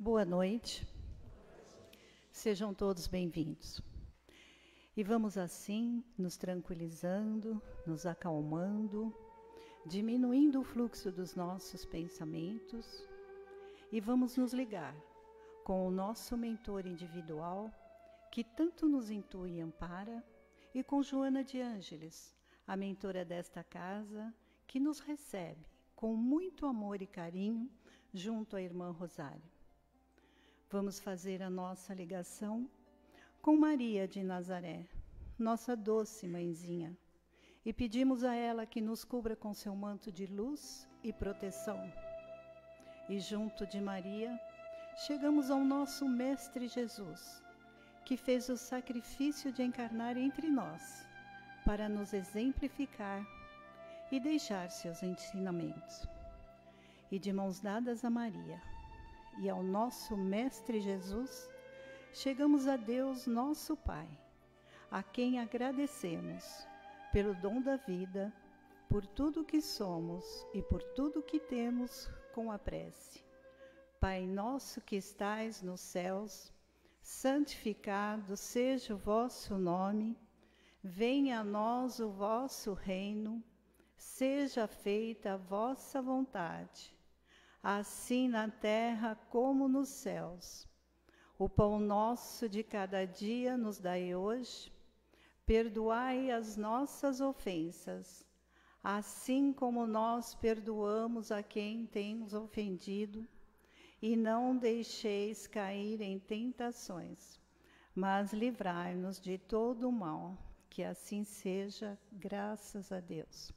Boa noite. Sejam todos bem-vindos. E vamos assim, nos tranquilizando, nos acalmando, diminuindo o fluxo dos nossos pensamentos e vamos nos ligar com o nosso mentor individual, que tanto nos intui e ampara, e com Joana de Ângeles, a mentora desta casa, que nos recebe com muito amor e carinho junto à irmã Rosário. Vamos fazer a nossa ligação com Maria de Nazaré, nossa doce mãezinha, e pedimos a ela que nos cubra com seu manto de luz e proteção. E junto de Maria, chegamos ao nosso Mestre Jesus, que fez o sacrifício de encarnar entre nós, para nos exemplificar e deixar seus ensinamentos. E de mãos dadas a Maria e ao nosso Mestre Jesus, chegamos a Deus, nosso Pai, a quem agradecemos pelo dom da vida, por tudo que somos e por tudo que temos com a prece. Pai nosso que estais nos céus, santificado seja o vosso nome, venha a nós o vosso reino, seja feita a vossa vontade, assim na terra como nos céus. O pão nosso de cada dia nos dai hoje, perdoai as nossas ofensas, assim como nós perdoamos a quem tem nos ofendido, e não deixeis cair em tentações, mas livrai-nos de todo o mal, que assim seja, graças a Deus.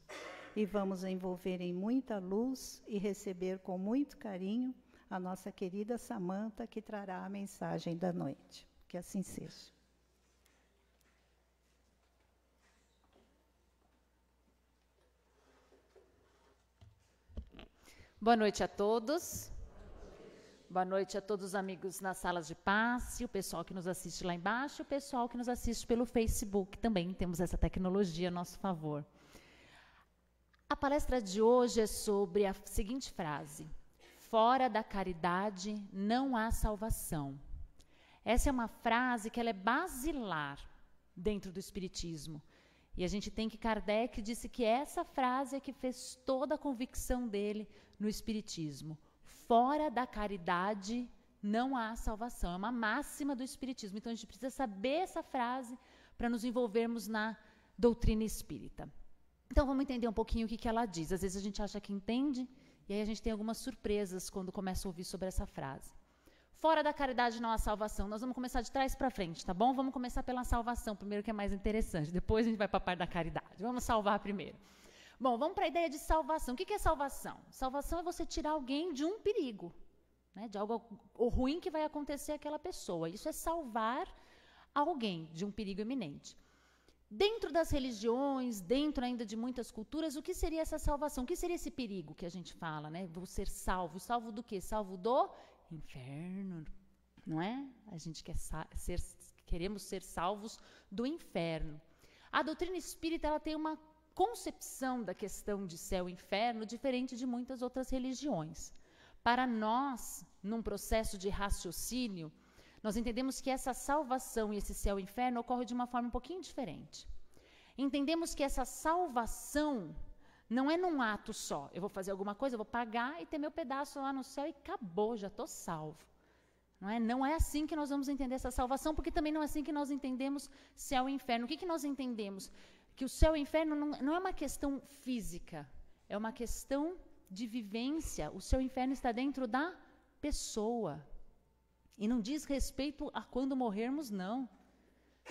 E vamos envolver em muita luz e receber com muito carinho a nossa querida Samanta, que trará a mensagem da noite. Que assim seja. Boa noite a todos. Boa noite a todos os amigos nas salas de passe, o pessoal que nos assiste lá embaixo, o pessoal que nos assiste pelo Facebook. Também temos essa tecnologia a nosso favor. A palestra de hoje é sobre a seguinte frase: fora da caridade não há salvação. Essa é uma frase que ela é basilar dentro do Espiritismo. E a gente tem que Kardec disse que essa frase é que fez toda a convicção dele no Espiritismo. Fora da caridade não há salvação. É uma máxima do Espiritismo. Então a gente precisa saber essa frase para nos envolvermos na doutrina espírita. Então vamos entender um pouquinho o que ela diz. Às vezes a gente acha que entende e aí a gente tem algumas surpresas quando começa a ouvir sobre essa frase. Fora da caridade não há salvação. Nós vamos começar de trás para frente, tá bom? Vamos começar pela salvação primeiro, que é mais interessante. Depois a gente vai para a parte da caridade. Vamos salvar primeiro. Bom, vamos para a ideia de salvação. O que é salvação? Salvação é você tirar alguém de um perigo, né? De algo ruim que vai acontecer àquela pessoa. Isso é salvar alguém de um perigo iminente. Dentro das religiões, dentro ainda de muitas culturas, o que seria essa salvação? O que seria esse perigo que a gente fala, né? Vou ser salvo. Salvo do quê? Salvo do inferno, não é? A gente queremos ser salvos do inferno. A doutrina espírita ela tem uma concepção da questão de céu e inferno diferente de muitas outras religiões. Para nós, num processo de raciocínio, nós entendemos que essa salvação e esse céu e inferno ocorre de uma forma um pouquinho diferente. Entendemos que essa salvação não é num ato só. Eu vou fazer alguma coisa, eu vou pagar e ter meu pedaço lá no céu e acabou, já estou salvo. Não é assim que nós vamos entender essa salvação, porque também não é assim que nós entendemos céu e inferno. O que nós entendemos? Que o céu e o inferno não é uma questão física, é uma questão de vivência. O céu e o inferno está dentro da pessoa. E não diz respeito a quando morrermos, não.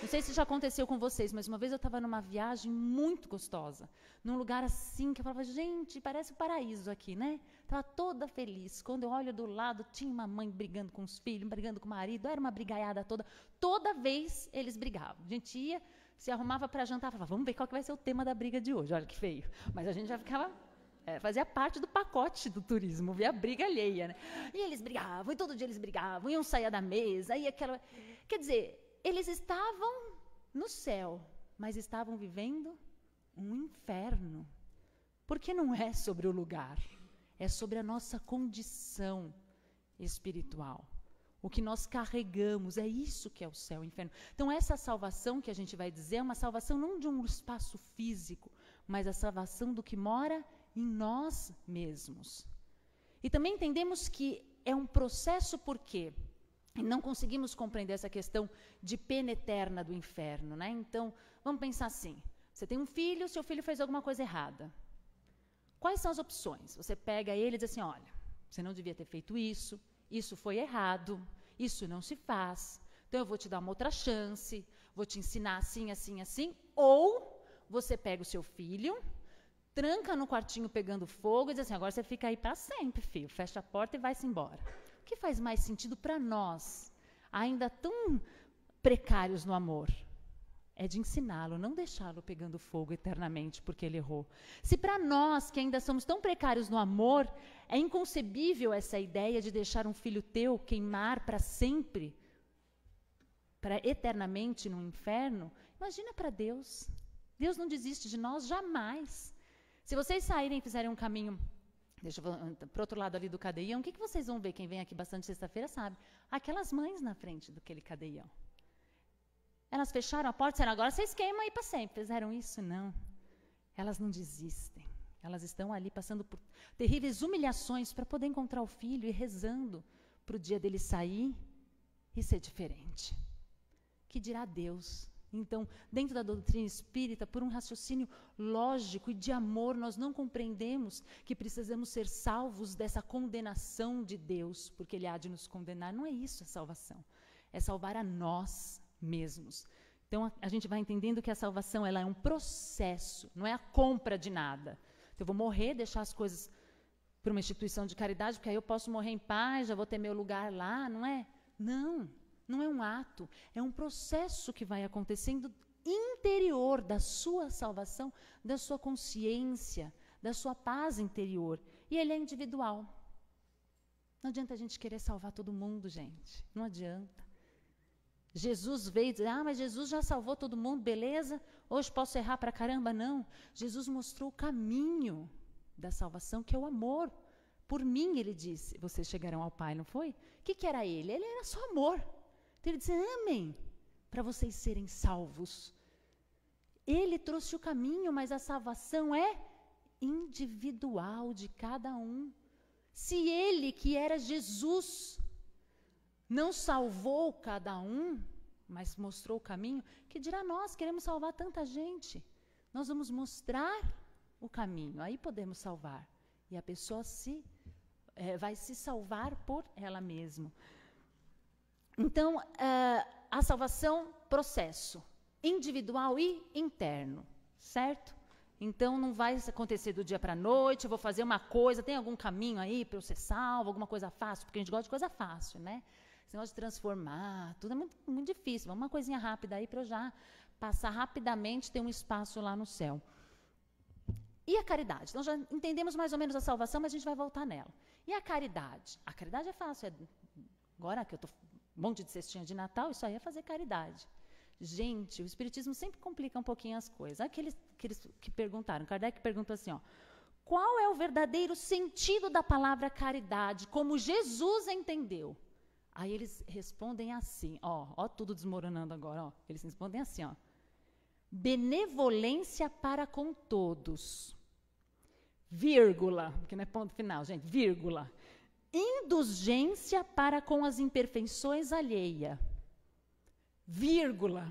Não sei se já aconteceu com vocês, mas uma vez eu estava numa viagem muito gostosa, num lugar assim, que eu falava, gente, parece o paraíso aqui, né? Estava toda feliz. Quando eu olho do lado, tinha uma mãe brigando com os filhos, brigando com o marido, era uma brigaiada toda. Toda vez eles brigavam. A gente ia, se arrumava para jantar, falava, vamos ver qual que vai ser o tema da briga de hoje. Olha que feio. Mas a gente já ficava... fazia parte do pacote do turismo, ver a briga alheia, né? E eles brigavam, e todo dia eles brigavam, e um saía da mesa, e aquela... Quer dizer, eles estavam no céu, mas estavam vivendo um inferno. Porque não é sobre o lugar, é sobre a nossa condição espiritual. O que nós carregamos, é isso que é o céu e o inferno. Então, essa salvação que a gente vai dizer é uma salvação não de um espaço físico, mas a salvação do que mora em nós mesmos. E também entendemos que é um processo porque não conseguimos compreender essa questão de pena eterna do inferno, né? Então, vamos pensar assim, você tem um filho, seu filho fez alguma coisa errada. Quais são as opções? Você pega ele e diz assim, olha, você não devia ter feito isso, isso foi errado, isso não se faz, então eu vou te dar uma outra chance, vou te ensinar assim, assim, assim, ou você pega o seu filho, tranca no quartinho pegando fogo e diz assim, agora você fica aí para sempre, filho, fecha a porta e vai-se embora. O que faz mais sentido para nós, ainda tão precários no amor? É de ensiná-lo, não deixá-lo pegando fogo eternamente porque ele errou. Se para nós, que ainda somos tão precários no amor, é inconcebível essa ideia de deixar um filho teu queimar para sempre, para eternamente no inferno, imagina para Deus. Deus não desiste de nós jamais. Se vocês saírem e fizerem um caminho, deixa eu para o outro lado ali do cadeião, o que vocês vão ver? Quem vem aqui bastante sexta-feira sabe. Aquelas mães na frente daquele cadeião. Elas fecharam a porta e disseram, agora vocês queimam aí para sempre. Fizeram isso? Não. Elas não desistem. Elas estão ali passando por terríveis humilhações para poder encontrar o filho e rezando para o dia dele sair e ser diferente. Que dirá Deus? Então, dentro da doutrina espírita, por um raciocínio lógico e de amor, nós não compreendemos que precisamos ser salvos dessa condenação de Deus, porque Ele há de nos condenar. Não é isso a salvação. É salvar a nós mesmos. Então, a gente vai entendendo que a salvação ela é um processo, não é a compra de nada. Então, eu vou morrer, deixar as coisas para uma instituição de caridade, porque aí eu posso morrer em paz, já vou ter meu lugar lá, não é? Não. Não é um ato, é um processo que vai acontecendo interior da sua salvação, da sua consciência, da sua paz interior. E ele é individual. Não adianta a gente querer salvar todo mundo, gente. Não adianta. Jesus veio dizer, mas Jesus já salvou todo mundo, beleza? Hoje posso errar pra caramba? Não. Jesus mostrou o caminho da salvação, que é o amor. Por mim, ele disse, vocês chegarão ao Pai, não foi? O que era ele? Ele era só amor. Então ele disse, amém, para vocês serem salvos. Ele trouxe o caminho, mas a salvação é individual de cada um. Se ele, que era Jesus, não salvou cada um, mas mostrou o caminho, que dirá nós, queremos salvar tanta gente. Nós vamos mostrar o caminho, aí podemos salvar. E a pessoa vai se salvar por ela mesma. Então, a salvação, processo individual e interno, certo? Então, não vai acontecer do dia para a noite, eu vou fazer uma coisa, tem algum caminho aí para eu ser salvo, alguma coisa fácil, porque a gente gosta de coisa fácil, né? Esse negócio de transformar, tudo é muito, muito difícil. Uma coisinha rápida aí para eu já passar rapidamente, ter um espaço lá no céu. E a caridade? Então, já entendemos mais ou menos a salvação, mas a gente vai voltar nela. E a caridade? A caridade é fácil. Agora que eu estou um monte de cestinha de Natal, isso aí é fazer caridade. Gente, o Espiritismo sempre complica um pouquinho as coisas. Aqueles que perguntaram, Kardec perguntou assim, qual é o verdadeiro sentido da palavra caridade, como Jesus entendeu? Aí eles respondem assim, ó tudo desmoronando agora, eles respondem assim, benevolência para com todos, vírgula, porque não é ponto final, gente, vírgula, indulgência para com as imperfeições alheia, vírgula,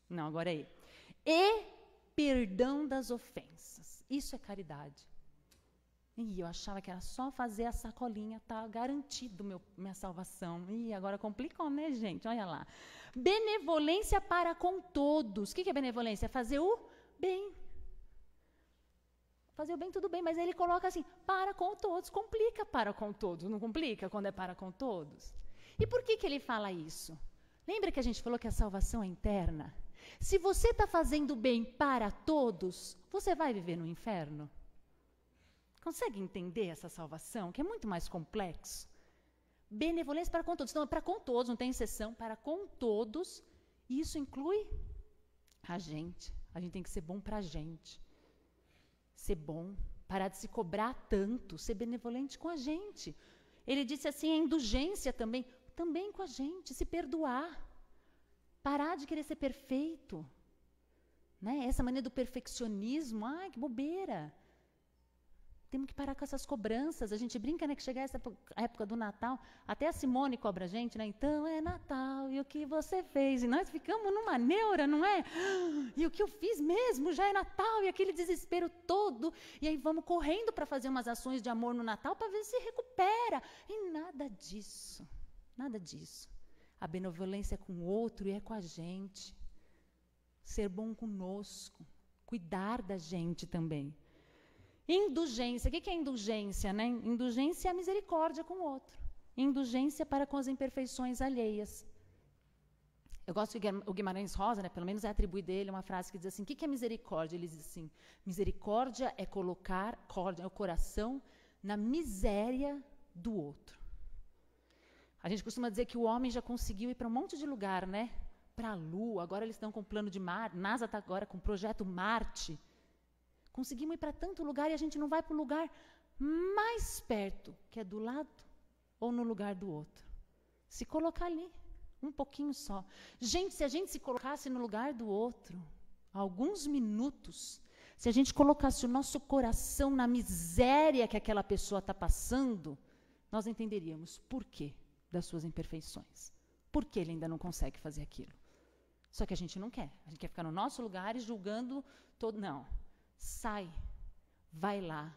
não, agora é e perdão das ofensas. Isso é caridade. E eu achava que era só fazer a sacolinha, tá garantido minha salvação. E agora complicou, né, gente? Olha lá. Benevolência para com todos. O que é benevolência? É fazer o bem. Fazer o bem, tudo bem, mas ele coloca assim, para com todos. Complica para com todos, não complica quando é para com todos? E por que ele fala isso? Lembra que a gente falou que a salvação é interna? Se você está fazendo bem para todos, você vai viver no inferno? Consegue entender essa salvação, que é muito mais complexo? Benevolência para com todos. Então, é para com todos, não tem exceção, para com todos. E isso inclui a gente. A gente tem que ser bom para a gente. Ser bom, parar de se cobrar tanto, ser benevolente com a gente. Ele disse assim, a indulgência também. também com a gente, se perdoar, parar de querer ser perfeito, né? Essa mania do perfeccionismo, ai, que bobeira. Temos que parar com essas cobranças. A gente brinca, né, que chega essa época do Natal, até a Simone cobra a gente, né? Então é Natal, e o que você fez? E nós ficamos numa neura, não é? E o que eu fiz mesmo? Já é Natal, e aquele desespero todo. E aí vamos correndo para fazer umas ações de amor no Natal para ver se recupera. E nada disso, nada disso. A benevolência é com o outro e é com a gente. Ser bom conosco, cuidar da gente também. Indulgência. O que é indulgência, né? Indulgência é a misericórdia com o outro. Indulgência para com as imperfeições alheias. Eu gosto que o Guimarães Rosa, né, pelo menos é atribuído a ele uma frase que diz assim, o que é misericórdia? Ele diz assim, misericórdia é colocar o coração na miséria do outro. A gente costuma dizer que o homem já conseguiu ir para um monte de lugar, né? Para a Lua, agora eles estão com o plano de Marte, NASA está agora com o projeto Marte. Conseguimos ir para tanto lugar e a gente não vai para o lugar mais perto, que é do lado ou no lugar do outro. Se colocar ali, um pouquinho só. Gente, se a gente se colocasse no lugar do outro, alguns minutos, se a gente colocasse o nosso coração na miséria que aquela pessoa está passando, nós entenderíamos por quê das suas imperfeições. Por que ele ainda não consegue fazer aquilo. Só que a gente não quer. A gente quer ficar no nosso lugar e julgando todo. Não. Sai, vai lá.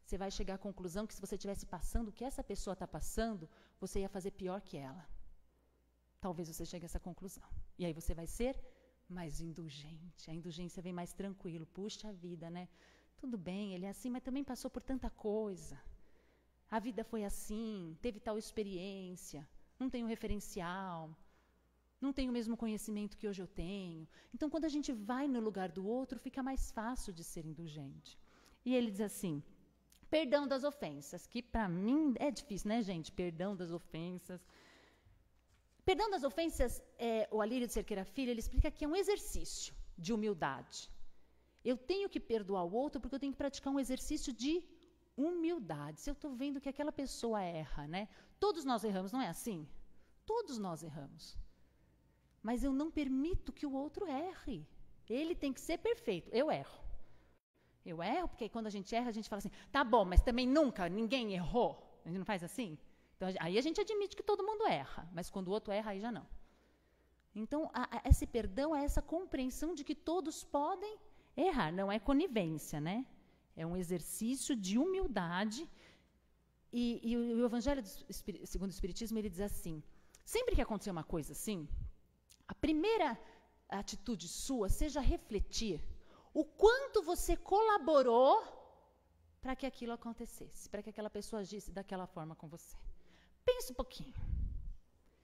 Você vai chegar à conclusão que se você estivesse passando o que essa pessoa está passando, você ia fazer pior que ela. Talvez você chegue a essa conclusão. E aí você vai ser mais indulgente. A indulgência vem mais tranquilo. Puxa vida, né? Tudo bem, ele é assim, mas também passou por tanta coisa. A vida foi assim, teve tal experiência, não tem um referencial, não tem o mesmo conhecimento que hoje eu tenho. Então, quando a gente vai no lugar do outro, fica mais fácil de ser indulgente. E ele diz assim, perdão das ofensas, que para mim é difícil, né, gente? Perdão das ofensas. Perdão das ofensas, o Alírio de Cerqueira Filho, ele explica que é um exercício de humildade. Eu tenho que perdoar o outro porque eu tenho que praticar um exercício de humildade. Se eu estou vendo que aquela pessoa erra, né? Todos nós erramos, não é assim? Todos nós erramos. Mas eu não permito que o outro erre. Ele tem que ser perfeito. Eu erro. Eu erro porque quando a gente erra, a gente fala assim, tá bom, mas também nunca ninguém errou. A gente não faz assim? Então, aí a gente admite que todo mundo erra, mas quando o outro erra, aí já não. Então, esse perdão é essa compreensão de que todos podem errar. Não é conivência, né? É um exercício de humildade. E o Evangelho segundo o Espiritismo, ele diz assim, sempre que acontecer uma coisa assim, a primeira atitude sua seja refletir o quanto você colaborou para que aquilo acontecesse, para que aquela pessoa agisse daquela forma com você. Pense um pouquinho.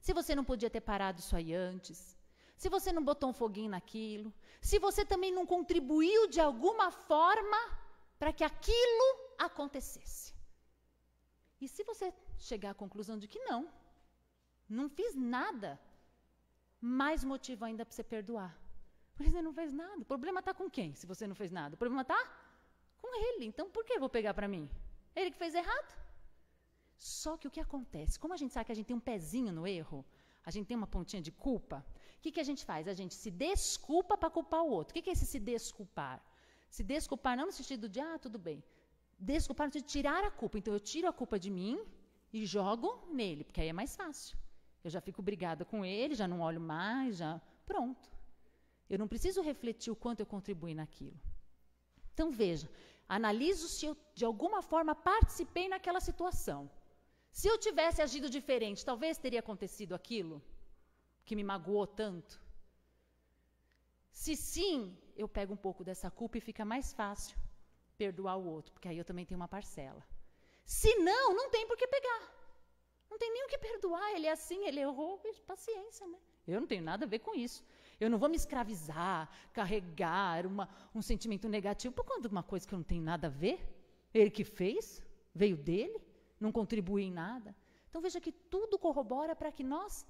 Se você não podia ter parado isso aí antes, se você não botou um foguinho naquilo, se você também não contribuiu de alguma forma para que aquilo acontecesse. E se você chegar à conclusão de que não fiz nada, mais motivo ainda para você perdoar. Porque você não fez nada. O problema está com quem, se você não fez nada? O problema está com ele. Então, por que eu vou pegar para mim? Ele que fez errado. Só que o que acontece? Como a gente sabe que a gente tem um pezinho no erro, a gente tem uma pontinha de culpa, o que a gente faz? A gente se desculpa para culpar o outro. O que é esse se desculpar? Se desculpar não no sentido de, tudo bem. Desculpar no sentido de tirar a culpa. Então, eu tiro a culpa de mim e jogo nele, porque aí é mais fácil. Eu já fico brigada com ele, já não olho mais, já... Pronto. Eu não preciso refletir o quanto eu contribuí naquilo. Então, veja, analiso se eu, de alguma forma, participei naquela situação. Se eu tivesse agido diferente, talvez teria acontecido aquilo que me magoou tanto. Se sim, eu pego um pouco dessa culpa e fica mais fácil perdoar o outro, porque aí eu também tenho uma parcela. Se não, não tem por que pegar. Não tem nem o que perdoar, ele é assim, ele errou, paciência, né? Eu não tenho nada a ver com isso. Eu não vou me escravizar, carregar um sentimento negativo por conta de uma coisa que eu não tenho nada a ver. Ele que fez, veio dele, não contribui em nada. Então veja que tudo corrobora para que nós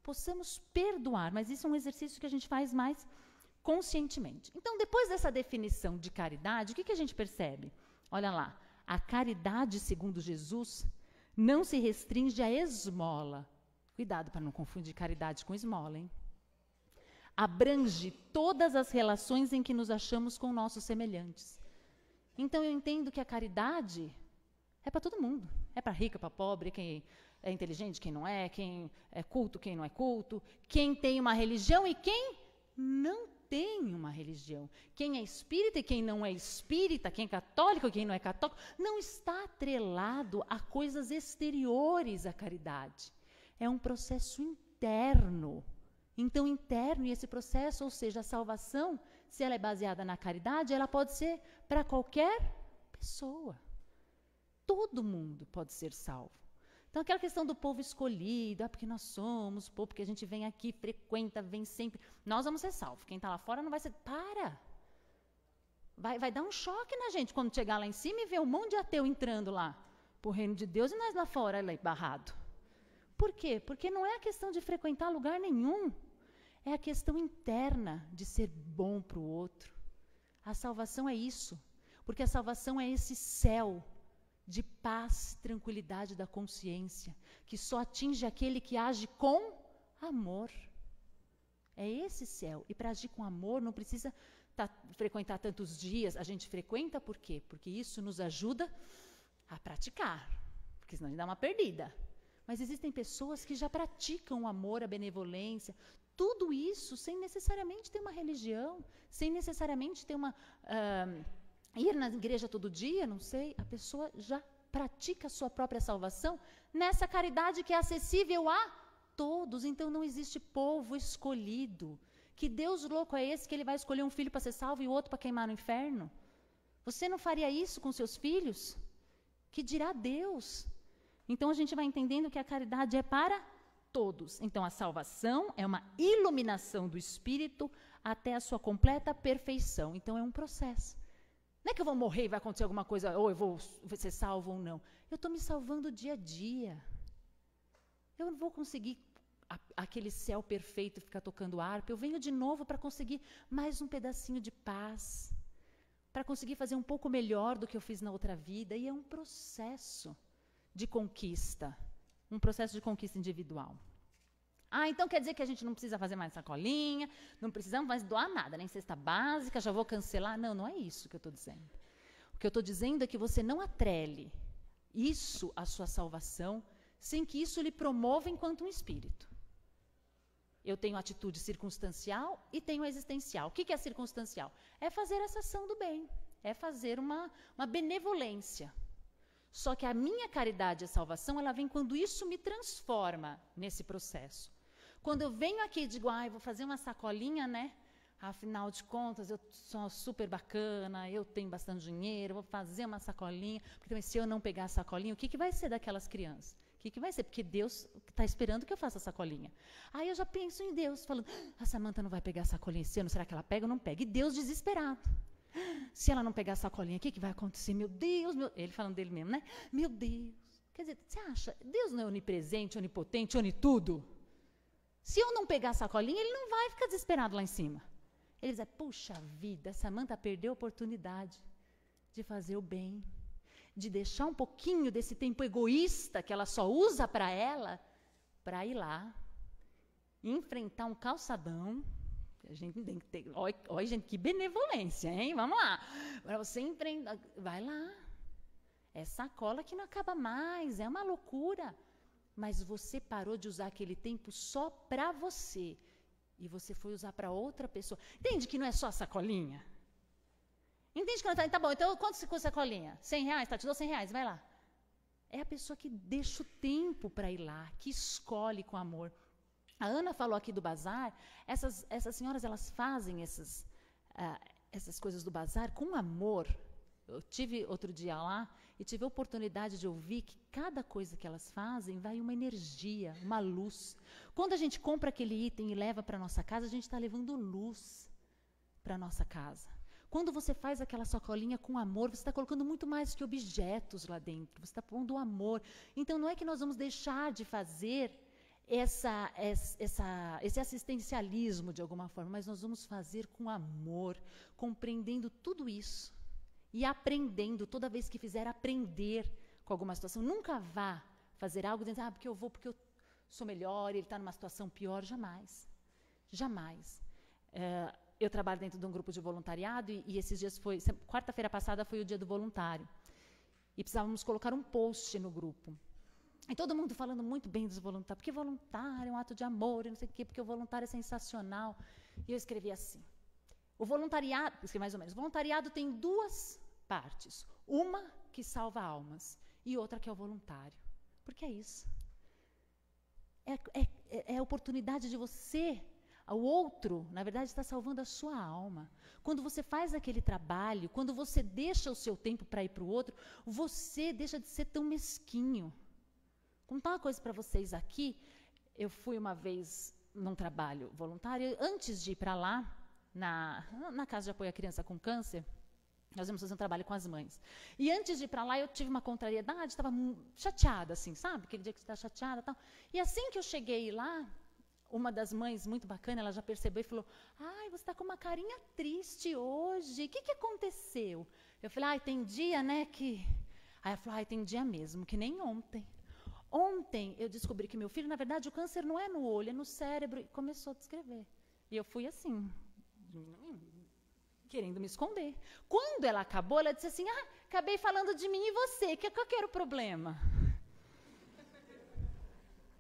possamos perdoar, mas isso é um exercício que a gente faz mais conscientemente. Então, depois dessa definição de caridade, o que a gente percebe? Olha lá, a caridade, segundo Jesus, não se restringe à esmola. Cuidado para não confundir caridade com esmola, hein? Abrange todas as relações em que nos achamos com nossos semelhantes. Então eu entendo que a caridade é para todo mundo. É para rico, para pobre, quem é inteligente, quem não é, quem é culto, quem não é culto, quem tem uma religião e quem não tem uma religião. Quem é espírita e quem não é espírita, quem é católico e quem não é católico, não está atrelado a coisas exteriores à caridade. É um processo interno. Então, interno, e esse processo, ou seja, a salvação, se ela é baseada na caridade, ela pode ser para qualquer pessoa. Todo mundo pode ser salvo. Então, aquela questão do povo escolhido, porque nós somos o povo, porque a gente vem aqui, frequenta, vem sempre. Nós vamos ser salvos. Quem está lá fora não vai ser. Para! Vai dar um choque na gente quando chegar lá em cima e ver um monte de ateu entrando lá para o reino de Deus e nós lá fora, lá barrado. Por quê? Porque não é a questão de frequentar lugar nenhum. É a questão interna de ser bom para o outro. A salvação é isso. Porque a salvação é esse céu de paz, tranquilidade da consciência, que só atinge aquele que age com amor. É esse céu. E para agir com amor não precisa frequentar tantos dias. A gente frequenta por quê? Porque isso nos ajuda a praticar. Porque senão a gente dá uma perdida. Mas existem pessoas que já praticam o amor, a benevolência, tudo isso sem necessariamente ter uma religião, sem necessariamente ter ir na igreja todo dia, não sei. A pessoa já pratica a sua própria salvação nessa caridade que é acessível a todos. Então não existe povo escolhido. Que Deus louco é esse que ele vai escolher um filho para ser salvo e o outro para queimar no inferno? Você não faria isso com seus filhos? Que dirá Deus? Então a gente vai entendendo que a caridade é para todos. Então a salvação é uma iluminação do espírito até a sua completa perfeição. Então é um processo. Não é que eu vou morrer e vai acontecer alguma coisa, ou eu vou ser salvo ou não. Eu estou me salvando dia a dia. Eu não vou conseguir aquele céu perfeito ficar tocando harpa. Eu venho de novo para conseguir mais um pedacinho de paz, para conseguir fazer um pouco melhor do que eu fiz na outra vida. E é um processo de conquista, um processo de conquista individual. Então quer dizer que a gente não precisa fazer mais sacolinha, não precisamos mais doar nada, nem cesta básica, já vou cancelar. Não, não é isso que eu estou dizendo. O que eu estou dizendo é que você não atrele isso à sua salvação, sem que isso lhe promova enquanto um espírito. Eu tenho atitude circunstancial e tenho existencial. O que é circunstancial? É fazer essa ação do bem, é fazer uma benevolência. Só que a minha caridade e a salvação, ela vem quando isso me transforma nesse processo. Quando eu venho aqui e digo, vou fazer uma sacolinha, né? Afinal de contas, eu sou super bacana, eu tenho bastante dinheiro, vou fazer uma sacolinha. Porque também, se eu não pegar a sacolinha, o que vai ser daquelas crianças? O que vai ser? Porque Deus está esperando que eu faça a sacolinha. Aí eu já penso em Deus, falando, a Samanta não vai pegar a sacolinha esse ano, será que ela pega ou não pega? E Deus desesperado. Se ela não pegar a sacolinha, o que vai acontecer? Meu Deus, ele falando dele mesmo, né? Meu Deus. Quer dizer, você acha, Deus não é onipresente, onipotente, onitudo? Se eu não pegar a sacolinha, ele não vai ficar desesperado lá em cima. Ele diz, puxa vida, Samanta perdeu a oportunidade de fazer o bem, de deixar um pouquinho desse tempo egoísta que ela só usa para ela, para ir lá, enfrentar um calçadão. A gente tem que ter. Olha, gente, que benevolência, hein? Vamos lá. Para você enfrentar. Vai lá. É sacola que não acaba mais. É uma loucura. Mas você parou de usar aquele tempo só para você. E você foi usar para outra pessoa. Entende que não é só a sacolinha? Entende que não tá bom, então quanto custa a sacolinha? R$100? Tá, te dou R$100, vai lá. É a pessoa que deixa o tempo para ir lá, que escolhe com amor. A Ana falou aqui do bazar, essas senhoras, elas fazem essas coisas do bazar com amor. Eu tive outro dia lá e tive a oportunidade de ouvir que cada coisa que elas fazem vai uma energia, uma luz. Quando a gente compra aquele item e leva para a nossa casa, a gente está levando luz para a nossa casa. Quando você faz aquela sacolinha com amor, você está colocando muito mais que objetos lá dentro, você está pondo amor. Então não é que nós vamos deixar de fazer esse assistencialismo de alguma forma, mas nós vamos fazer com amor, compreendendo tudo isso e aprendendo, toda vez que fizer, aprender com alguma situação. Nunca vá fazer algo dizendo, porque eu vou, porque eu sou melhor, ele está numa situação pior, jamais. Jamais. Eu trabalho dentro de um grupo de voluntariado e esses dias quarta-feira passada foi o dia do voluntário. E precisávamos colocar um post no grupo. E todo mundo falando muito bem dos voluntários, porque voluntário é um ato de amor, e não sei o quê, porque o voluntário é sensacional. E eu escrevi assim, o voluntariado, escrevi mais ou menos, o voluntariado tem duas partes, uma que salva almas e outra que é o voluntário. Porque é isso. É a oportunidade de você, o outro, na verdade, está salvando a sua alma. Quando você faz aquele trabalho, quando você deixa o seu tempo para ir para o outro, você deixa de ser tão mesquinho. Vou contar uma coisa para vocês aqui. Eu fui uma vez num trabalho voluntário, antes de ir para lá, na Casa de Apoio à Criança com Câncer, nós íamos fazer um trabalho com as mães. E antes de ir para lá, eu tive uma contrariedade, estava chateada, assim, sabe? Aquele dia que você está chateada e tal. E assim que eu cheguei lá, uma das mães, muito bacana, ela já percebeu e falou, ai, você está com uma carinha triste hoje, o que aconteceu? Eu falei, ai, tem dia, né, que... Aí ela falou, ai, tem dia mesmo, que nem ontem. Ontem eu descobri que meu filho, na verdade, o câncer não é no olho, é no cérebro, e começou a descrever. E eu fui assim, querendo me esconder. Quando ela acabou, ela disse assim, acabei falando de mim e você, que era o problema?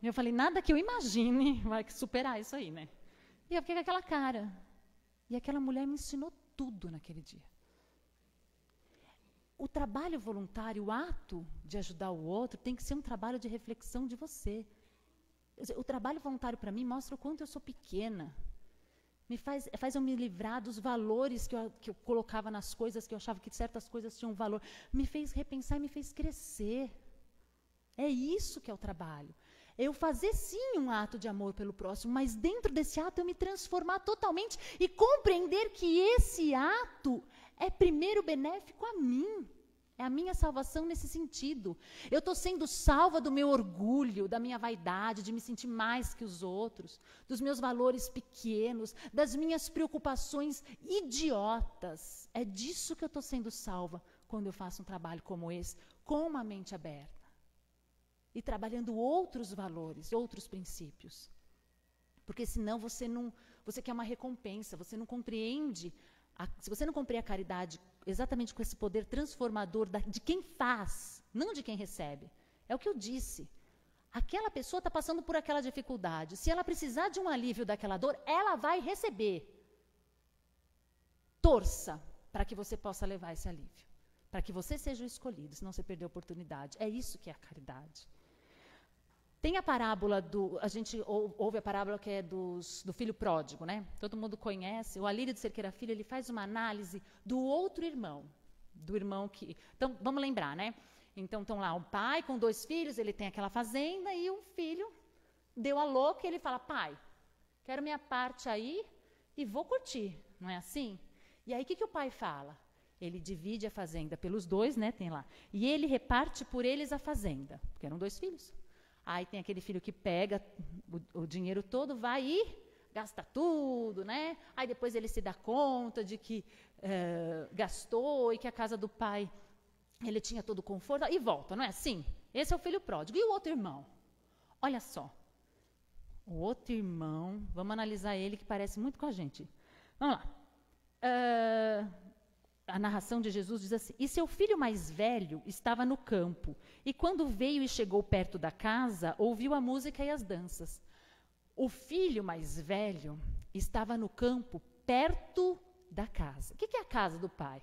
Eu falei, nada que eu imagine vai superar isso aí, né? E eu fiquei com aquela cara. E aquela mulher me ensinou tudo naquele dia. O trabalho voluntário, o ato de ajudar o outro, tem que ser um trabalho de reflexão de você. O trabalho voluntário, para mim, mostra o quanto eu sou pequena. Faz eu me livrar dos valores que eu colocava nas coisas, que eu achava que certas coisas tinham valor. Me fez repensar e me fez crescer. É isso que é o trabalho. Eu fazer, sim, um ato de amor pelo próximo, mas dentro desse ato eu me transformar totalmente e compreender que esse ato é primeiro benéfico a mim. É a minha salvação nesse sentido. Eu estou sendo salva do meu orgulho, da minha vaidade, de me sentir mais que os outros, dos meus valores pequenos, das minhas preocupações idiotas. É disso que eu estou sendo salva quando eu faço um trabalho como esse, com uma mente aberta. E trabalhando outros valores, outros princípios. Porque senão você quer uma recompensa, você não compreende, se você não compreende a caridade exatamente com esse poder transformador de quem faz, não de quem recebe. É o que eu disse. Aquela pessoa está passando por aquela dificuldade. Se ela precisar de um alívio daquela dor, ela vai receber. Torça para que você possa levar esse alívio. Para que você seja o escolhido, senão você perdeu a oportunidade. É isso que é a caridade. Tem a parábola a gente ouve a parábola que é do filho pródigo, né? Todo mundo conhece. O Alírio de Cerqueira Filho, ele faz uma análise do outro irmão. Do irmão que... Então, vamos lembrar, né? Então, estão lá um pai com 2 filhos, ele tem aquela fazenda e o filho deu a louca e ele fala, pai, quero minha parte aí e vou curtir. Não é assim? E aí, o que o pai fala? Ele divide a fazenda pelos 2, né? Tem lá. E ele reparte por eles a fazenda, porque eram 2 filhos. Aí tem aquele filho que pega o dinheiro todo, vai e gasta tudo, né? Aí depois ele se dá conta de que gastou e que a casa do pai, ele tinha todo o conforto e volta, não é assim? Esse é o filho pródigo. E o outro irmão? Olha só. O outro irmão, vamos analisar ele que parece muito com a gente. Vamos lá. A narração de Jesus diz assim, e seu filho mais velho estava no campo, e quando veio e chegou perto da casa, ouviu a música e as danças. O filho mais velho estava no campo, perto da casa. O que é a casa do pai?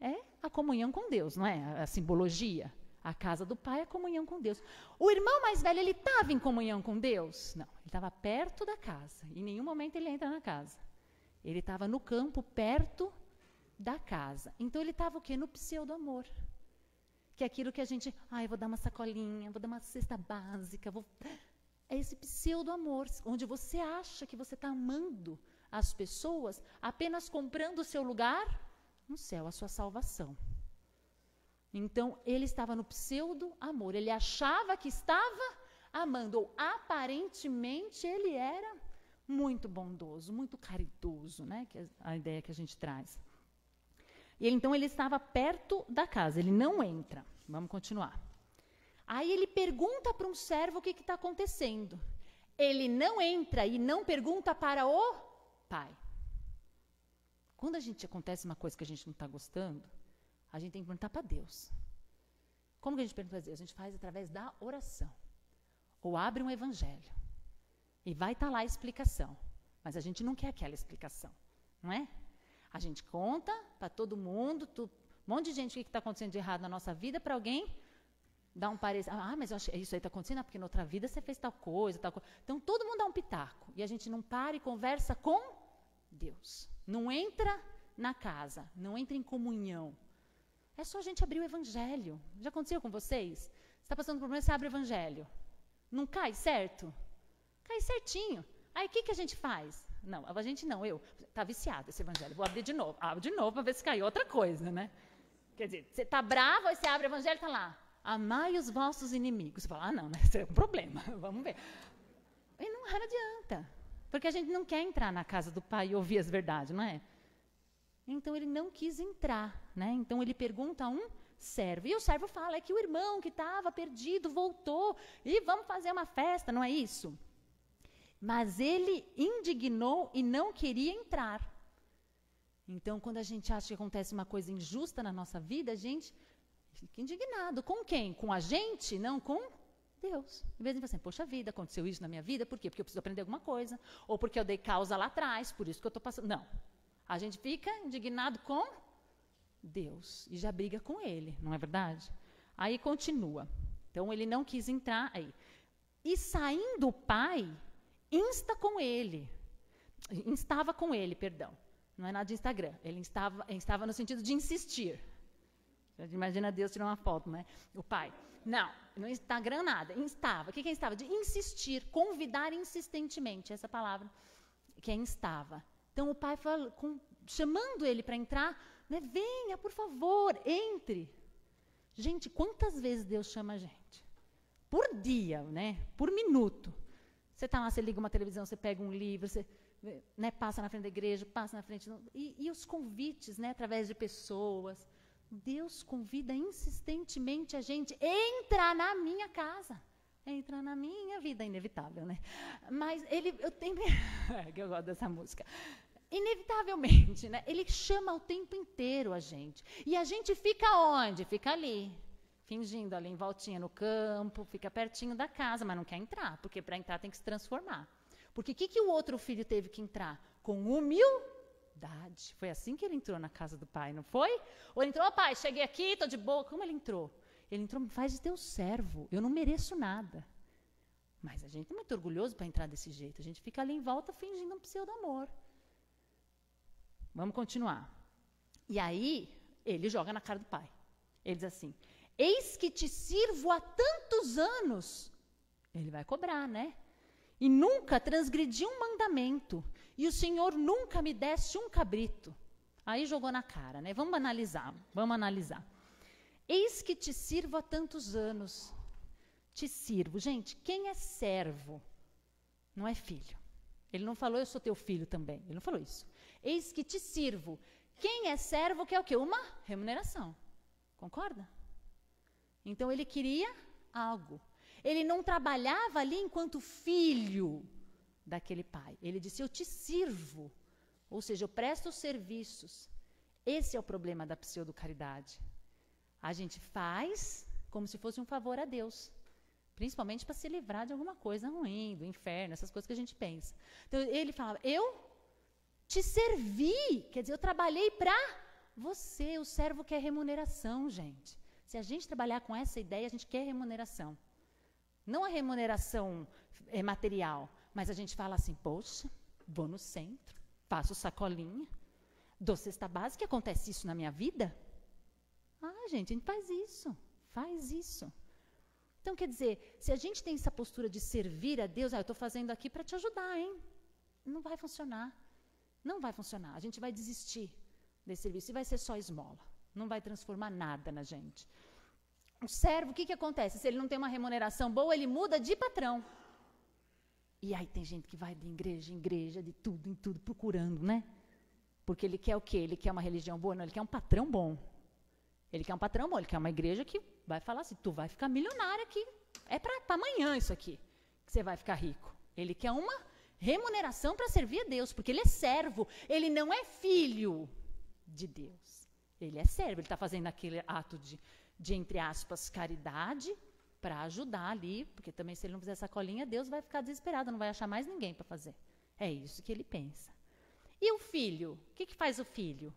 É a comunhão com Deus, não é? A simbologia. A casa do pai é a comunhão com Deus. O irmão mais velho, ele estava em comunhão com Deus? Não, ele estava perto da casa. Em nenhum momento ele entra na casa. Ele estava no campo, perto da casa. Então ele estava o quê? No pseudo-amor. Que é aquilo que a gente, eu vou dar uma sacolinha, vou dar uma cesta básica, é esse pseudo-amor, onde você acha que você está amando as pessoas apenas comprando o seu lugar no céu, a sua salvação. Então, ele estava no pseudo-amor, ele achava que estava amando, ou aparentemente ele era muito bondoso, muito caridoso, né? Que é a ideia que a gente traz. E então ele estava perto da casa, ele não entra. Vamos continuar. Aí ele pergunta para um servo o que está acontecendo. Ele não entra e não pergunta para o pai. Quando a gente acontece uma coisa que a gente não está gostando, a gente tem que perguntar para Deus. Como que a gente pergunta para Deus? A gente faz através da oração. Ou abre um evangelho. E vai estar lá a explicação. Mas a gente não quer aquela explicação, não é? A gente conta para todo mundo, um monte de gente o que está acontecendo de errado na nossa vida, para alguém dar um parecer. Ah, mas eu acho, isso aí está acontecendo porque na outra vida você fez tal coisa, tal coisa. Então todo mundo dá um pitaco. E a gente não para e conversa com Deus. Não entra na casa, não entra em comunhão. É só a gente abrir o evangelho. Já aconteceu com vocês? Você está passando por um problema, você abre o evangelho. Não cai certo? Cai certinho. Aí o que a gente faz? Não, a gente não, eu. Está viciado esse evangelho. Vou abrir de novo. Abro de novo para ver se caiu outra coisa, né? Quer dizer, você está bravo, aí você abre o evangelho e está lá. Amai os vossos inimigos. Você fala, não, né? Isso é um problema. Vamos ver. E não adianta. Porque a gente não quer entrar na casa do pai e ouvir as verdades, não é? Então ele não quis entrar, né? Então ele pergunta a um servo. E o servo fala, é que o irmão que estava perdido voltou e vamos fazer uma festa, não é isso? Mas ele indignou e não queria entrar. Então, quando a gente acha que acontece uma coisa injusta na nossa vida, a gente fica indignado. Com quem? Com a gente? Não com Deus. Em vez de assim, poxa vida, aconteceu isso na minha vida, por quê? Porque eu preciso aprender alguma coisa, ou porque eu dei causa lá atrás, por isso que eu estou passando. Não. A gente fica indignado com Deus e já briga com ele, não é verdade? Aí continua. Então, ele não quis entrar aí. E saindo o pai, instava com ele, perdão. Não é nada de Instagram. Ele estava no sentido de insistir. Imagina Deus tirar uma foto, né? O pai. Não, no Instagram nada. Instava. O que é instava? De insistir, convidar insistentemente. Essa palavra que é instava. Então o pai fala, chamando ele para entrar, né? Venha, por favor, entre. Gente, quantas vezes Deus chama a gente? Por dia, né? Por minuto. Você está lá, você liga uma televisão, você pega um livro, você, né, passa na frente da igreja, passa na frente... E os convites, né, através de pessoas. Deus convida insistentemente a gente, entra na minha casa. Entra na minha vida, é inevitável, né? Mas eu tenho... que eu gosto dessa música. Inevitavelmente, né? Ele chama o tempo inteiro a gente. E a gente fica onde? Fica ali. Fingindo ali em voltinha no campo, fica pertinho da casa, mas não quer entrar, porque para entrar tem que se transformar. Porque o que o outro filho teve que entrar? Com humildade. Foi assim que ele entrou na casa do pai, não foi? Ou ele entrou, pai, cheguei aqui, estou de boa. Como ele entrou? Ele entrou, me faz de teu servo, eu não mereço nada. Mas a gente é muito orgulhoso para entrar desse jeito, a gente fica ali em volta fingindo um pseudo-amor. Vamos continuar. E aí, ele joga na cara do pai. Ele diz assim, eis que te sirvo há tantos anos. Ele vai cobrar, né? E nunca transgredi um mandamento. E o Senhor nunca me deste um cabrito. Aí jogou na cara, né? Vamos analisar. Eis que te sirvo há tantos anos. Te sirvo. Gente, quem é servo não é filho. Ele não falou, eu sou teu filho também. Ele não falou isso. Eis que te sirvo. Quem é servo quer o quê? Uma remuneração. Concorda? Então, ele queria algo. Ele não trabalhava ali enquanto filho daquele pai. Ele disse, eu te sirvo. Ou seja, eu presto os serviços. Esse é o problema da pseudo-caridade. A gente faz como se fosse um favor a Deus. Principalmente para se livrar de alguma coisa ruim, do inferno, essas coisas que a gente pensa. Então, ele falava, eu te servi. Quer dizer, eu trabalhei para você. O servo quer remuneração, gente. Se a gente trabalhar com essa ideia, a gente quer remuneração. Não a remuneração material, mas a gente fala assim, poxa, vou no centro, faço sacolinha, dou cesta básica, acontece isso na minha vida? Ah, gente, a gente faz isso. Então, quer dizer, se a gente tem essa postura de servir a Deus, eu estou fazendo aqui para te ajudar, hein? Não vai funcionar. Não vai funcionar. A gente vai desistir desse serviço e vai ser só esmola. Não vai transformar nada na gente. O servo, o que acontece? Se ele não tem uma remuneração boa, ele muda de patrão. E aí tem gente que vai de igreja em igreja, de tudo em tudo, procurando, né? Porque ele quer o quê? Ele quer uma religião boa? Não, ele quer um patrão bom. Ele quer um patrão bom, ele quer uma igreja que vai falar assim, tu vai ficar milionário aqui, é para amanhã isso aqui, que você vai ficar rico. Ele quer uma remuneração para servir a Deus, porque ele é servo, ele não é filho de Deus. Ele é servo, ele está fazendo aquele ato de, entre aspas, caridade, para ajudar ali, porque também se ele não fizer sacolinha, Deus vai ficar desesperado, não vai achar mais ninguém para fazer. É isso que ele pensa. E o filho? O que faz o filho?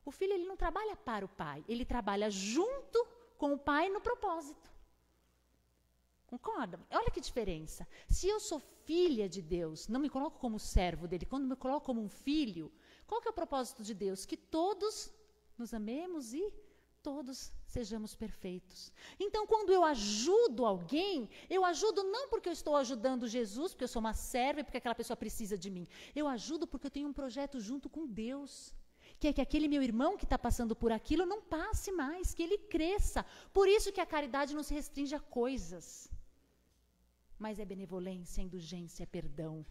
O filho, ele não trabalha para o pai, ele trabalha junto com o pai no propósito. Concorda? Olha que diferença. Se eu sou filha de Deus, não me coloco como servo dele, quando me coloco como um filho, qual que é o propósito de Deus? Que todos nos amemos e todos sejamos perfeitos. Então, quando eu ajudo alguém, eu ajudo não porque eu estou ajudando Jesus, porque eu sou uma serva e porque aquela pessoa precisa de mim. Eu ajudo porque eu tenho um projeto junto com Deus. Que é que aquele meu irmão que está passando por aquilo não passe mais, que ele cresça. Por isso que a caridade não se restringe a coisas. Mas é benevolência, indulgência, perdão.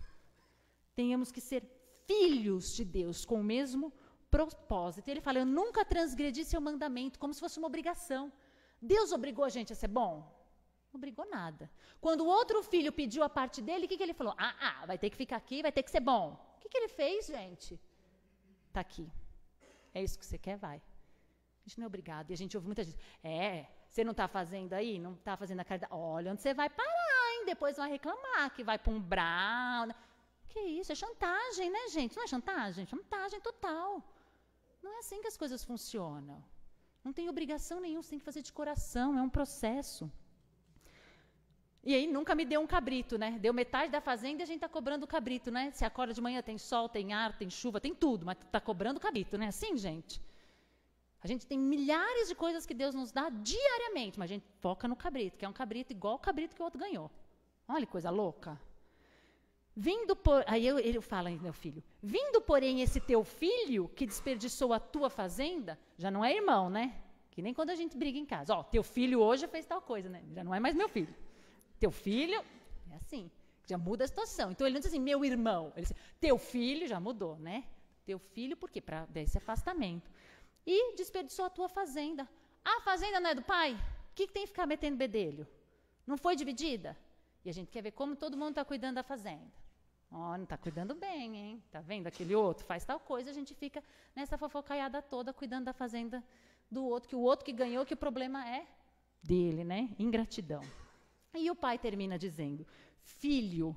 Tenhamos que ser filhos de Deus com o mesmo propósito. Ele fala, eu nunca transgredi seu mandamento, como se fosse uma obrigação. Deus obrigou a gente a ser bom? Não obrigou nada. Quando o outro filho pediu a parte dele, o que ele falou? Vai ter que ficar aqui, vai ter que ser bom. O que ele fez, gente? Está aqui. É isso que você quer? Vai. A gente não é obrigado. E a gente ouve muita gente, você não está fazendo aí? Não está fazendo a caridade? Olha onde você vai parar, hein? Depois vai reclamar que vai para um brau. Que isso? É chantagem, né, gente? Não é chantagem? Chantagem total. Não é assim que as coisas funcionam. Não tem obrigação nenhuma, você tem que fazer de coração, é um processo. E aí nunca me deu um cabrito, né? Deu metade da fazenda e a gente está cobrando o cabrito, né? Se acorda de manhã, tem sol, tem ar, tem chuva, tem tudo, mas está cobrando o cabrito, né? Assim, gente. A gente tem milhares de coisas que Deus nos dá diariamente, mas a gente foca no cabrito, que é um cabrito igual o cabrito que o outro ganhou. Olha que coisa louca. Aí ele fala, meu filho, vindo, porém, esse teu filho que desperdiçou a tua fazenda, já não é irmão, né? Que nem quando a gente briga em casa. Teu filho hoje fez tal coisa, né? Já não é mais meu filho. Teu filho, é assim, já muda a situação. Então ele não diz assim, meu irmão. Ele diz, teu filho, já mudou, né? Teu filho, por quê? Para dar esse afastamento. E desperdiçou a tua fazenda. A fazenda não é do pai? O que tem que ficar metendo bedelho? Não foi dividida? E a gente quer ver como todo mundo está cuidando da fazenda. Não está cuidando bem, hein? Está vendo? Aquele outro faz tal coisa, a gente fica nessa fofocaiada toda, cuidando da fazenda do outro, que o outro que ganhou, que o problema é dele, né? Ingratidão. E o pai termina dizendo, filho,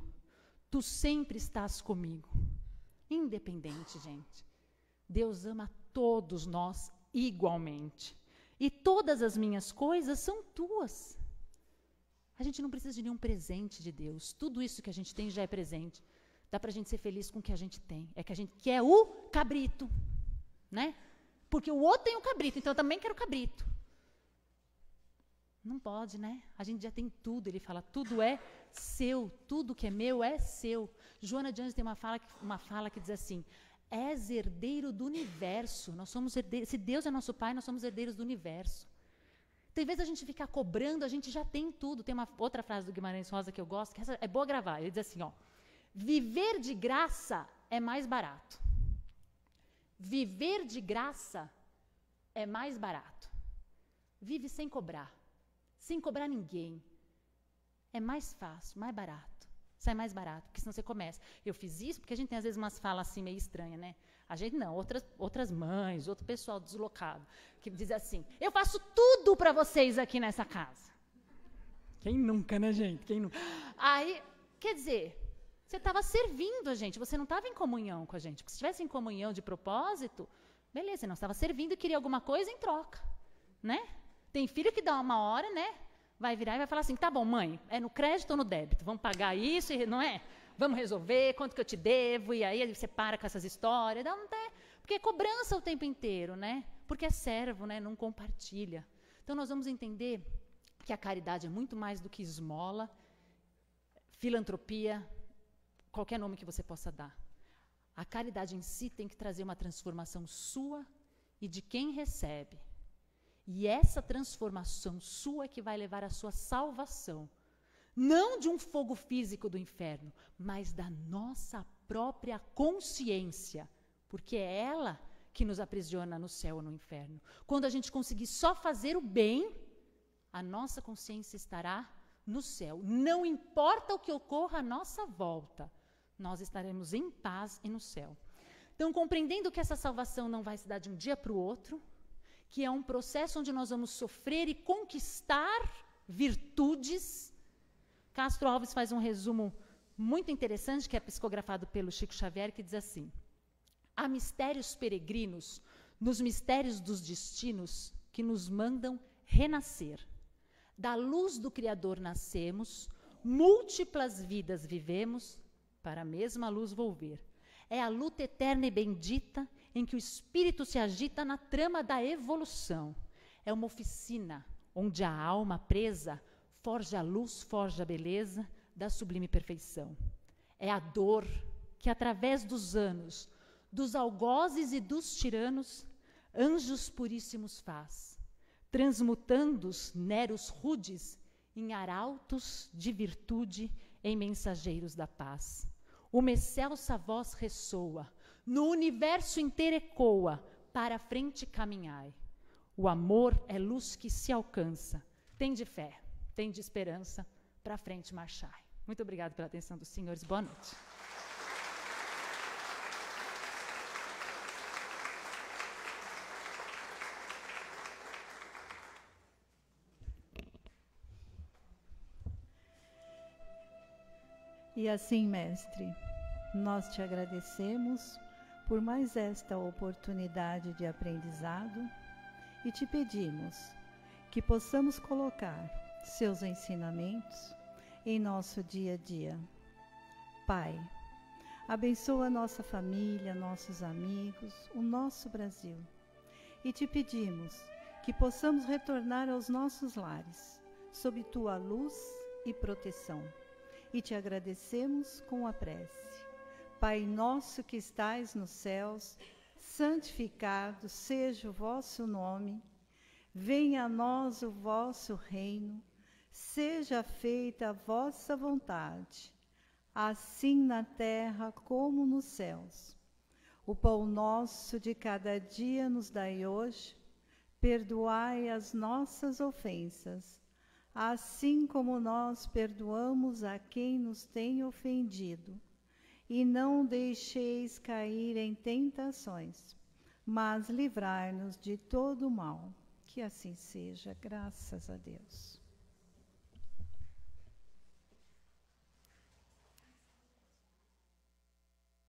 tu sempre estás comigo. Independente, gente. Deus ama todos nós igualmente. E todas as minhas coisas são tuas. A gente não precisa de nenhum presente de Deus. Tudo isso que a gente tem já é presente. Dá para a gente ser feliz com o que a gente tem. É que a gente quer o cabrito, né? Porque o outro tem o cabrito, então eu também quero o cabrito. Não pode, né? A gente já tem tudo. Ele fala, tudo é seu. Tudo que é meu é seu. Joana de Anjos tem uma fala que diz assim, és herdeiro do universo. Nós somos herdeiros. Se Deus é nosso Pai, nós somos herdeiros do universo. Então, em vez da gente ficar cobrando, a gente já tem tudo. Tem uma outra frase do Guimarães Rosa que eu gosto, que essa é boa gravar. Ele diz assim, viver de graça é mais barato. Viver de graça é mais barato. Vive sem cobrar ninguém. É mais fácil, mais barato. Sai mais barato, porque senão você começa. Eu fiz isso porque a gente tem, às vezes, umas falas assim meio estranhas, né? A gente não, outras mães, outro pessoal deslocado, que diz assim, eu faço tudo para vocês aqui nessa casa. Quem nunca, né, gente? Quem nunca? Aí, quer dizer, você estava servindo a gente, você não estava em comunhão com a gente. Porque se estivesse em comunhão de propósito, beleza, você não estava servindo e queria alguma coisa em troca, né? Tem filho que dá uma hora, né? Vai virar e vai falar assim, tá bom, mãe, é no crédito ou no débito? Vamos pagar isso, não é? Vamos resolver, quanto que eu te devo, e aí você para com essas histórias. Não tem, porque é cobrança o tempo inteiro, né? Porque é servo, né? Não compartilha. Então, nós vamos entender que a caridade é muito mais do que esmola, filantropia, qualquer nome que você possa dar. A caridade em si tem que trazer uma transformação sua e de quem recebe. E essa transformação sua é que vai levar à sua salvação. Não de um fogo físico do inferno, mas da nossa própria consciência. Porque é ela que nos aprisiona no céu ou no inferno. Quando a gente conseguir só fazer o bem, a nossa consciência estará no céu. Não importa o que ocorra à nossa volta, nós estaremos em paz e no céu. Então, compreendendo que essa salvação não vai se dar de um dia para o outro, que é um processo onde nós vamos sofrer e conquistar virtudes, Castro Alves faz um resumo muito interessante, que é psicografado pelo Chico Xavier, que diz assim: há mistérios peregrinos nos mistérios dos destinos que nos mandam renascer. Da luz do Criador nascemos, múltiplas vidas vivemos, para a mesma luz volver. É a luta eterna e bendita em que o espírito se agita na trama da evolução. É uma oficina onde a alma presa forja a luz, forja a beleza da sublime perfeição. É a dor que, através dos anos, dos algozes e dos tiranos, anjos puríssimos faz, transmutando-os neros rudes em arautos de virtude, em mensageiros da paz. Uma excelsa voz ressoa, no universo inteiro ecoa, para a frente caminhai. O amor é luz que se alcança. Tem de fé, tem de esperança, para a frente marchai. Muito obrigada pela atenção dos senhores. Boa noite. E assim, mestre, nós te agradecemos por mais esta oportunidade de aprendizado e te pedimos que possamos colocar seus ensinamentos em nosso dia a dia. Pai, abençoa nossa família, nossos amigos, o nosso Brasil. E te pedimos que possamos retornar aos nossos lares, sob tua luz e proteção. E te agradecemos com a prece. Pai nosso que estais nos céus, santificado seja o vosso nome. Venha a nós o vosso reino. Seja feita a vossa vontade, assim na terra como nos céus. O pão nosso de cada dia nos dai hoje. Perdoai as nossas ofensas, assim como nós perdoamos a quem nos tem ofendido. E não deixeis cair em tentações, mas livrai-nos de todo o mal. Que assim seja, graças a Deus.